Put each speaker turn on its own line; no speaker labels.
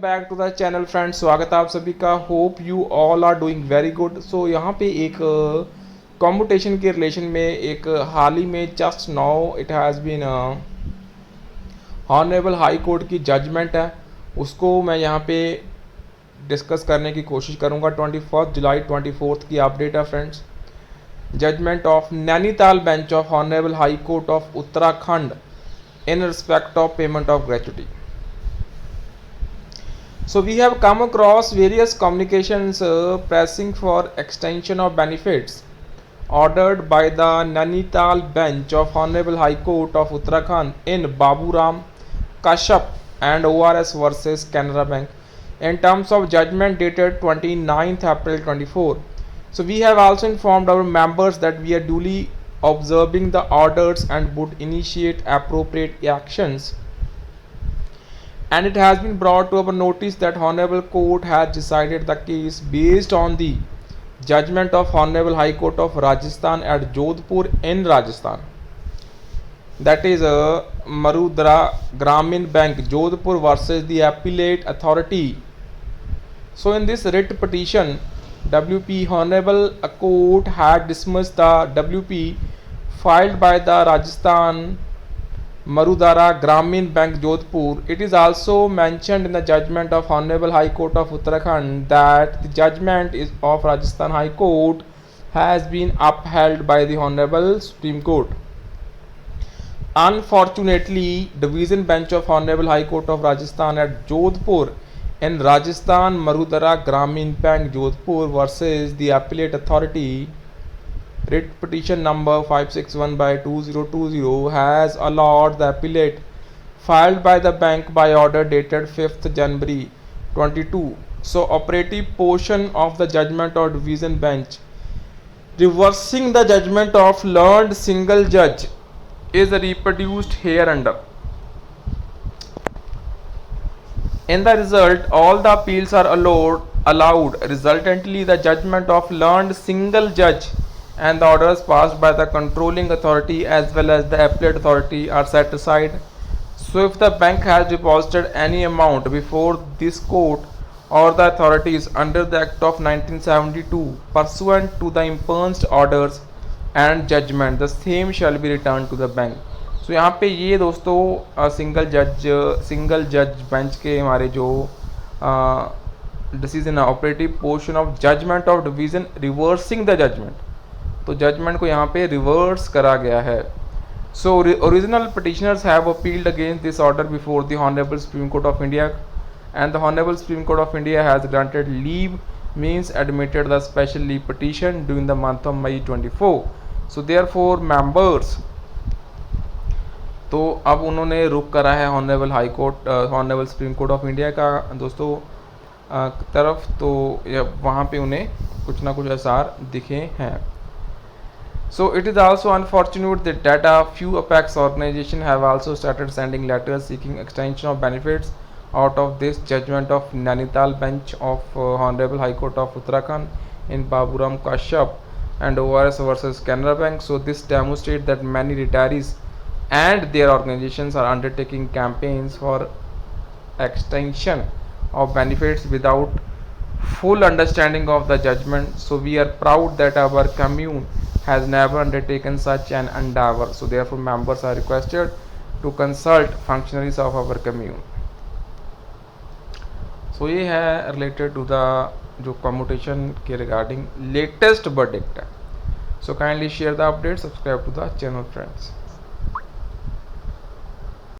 Back to the channel friends, स्वागत है आप सभी का। Hope you all are doing very good. So यहाँ पे एक कॉम्पिटिशन के रिलेशन में एक हाल ही में just now it has been honourable high court की जजमेंट है, उसको मैं यहाँ पे डिस्कस करने की कोशिश करूँगा। 21 जुलाई 24 की अपडेट है friends. Judgement of Nainital bench of honourable high court of Uttarakhand in respect of payment of gratuity. So we have come across various communications pressing for extension of benefits ordered by the Nainital bench of Honorable High Court of Uttarakhand in Baburam Kashyap and ORS versus Canara Bank in terms of judgment dated 29th April 24. So we have also informed our members that we are duly observing the orders and would initiate appropriate actions, and it has been brought to our notice that Honorable Court has decided the case based on the judgment of Honorable High Court of Rajasthan at Jodhpur in Rajasthan, that is Marudra Gramin Bank Jodhpur versus the Appellate Authority. So in this writ petition, WP Honorable Court had dismissed the WP filed by the Rajasthan Marudara Gramin Bank Jodhpur. It is also mentioned in the judgment of Honorable High Court of Uttarakhand that the judgment of Rajasthan High Court has been upheld by the Honorable Supreme Court. Unfortunately, Division Bench of Honorable High Court of Rajasthan at Jodhpur in Rajasthan Marudara Gramin Bank Jodhpur versus the Appellate Authority, writ petition number 561 by 2020 has allowed the appellate filed by the bank by order dated 5th January 22. So operative portion of the judgment of division bench reversing the judgment of learned single judge is reproduced hereunder. In the result, all the appeals are allowed. Resultantly, the judgment of learned single judge and the orders passed by the controlling authority as well as the appellate authority are set aside. So if the bank has deposited any amount before this court or the authorities under the Act of 1972 pursuant to the impunged orders and judgment, the same shall be returned to the bank. So यहाँ पे ये दोस्तों single जज bench के हमारे जो decision है, operative portion of judgement of division reversing the judgement, तो जजमेंट को यहाँ पे रिवर्स करा गया है. So original petitioners have appealed against this order before the honourable supreme court of India and the honourable supreme court of India has granted leave means admitted the special leave petition during the month of May 24. So therefore members, तो अब उन्होंने रुख करा है honourable high court honourable supreme court of India का दोस्तों तरफ, तो वहाँ पे उन्हें कुछ ना कुछ आसार दिखे हैं. So it is also unfortunate that a few apex organizations have also started sending letters seeking extension of benefits out of this judgment of Nainital bench of Honorable High Court of Uttarakhand in Baburam Kashyap and ORS versus Canara Bank. So this demonstrates that many retirees and their organizations are undertaking campaigns for extension of benefits without full understanding of the judgment. So we are proud that our commune has never undertaken such an endeavor. So therefore members are requested to consult functionaries of our commune. So ये है related to the जो commutation के regarding latest verdict है. So kindly share the update, subscribe to the channel friends.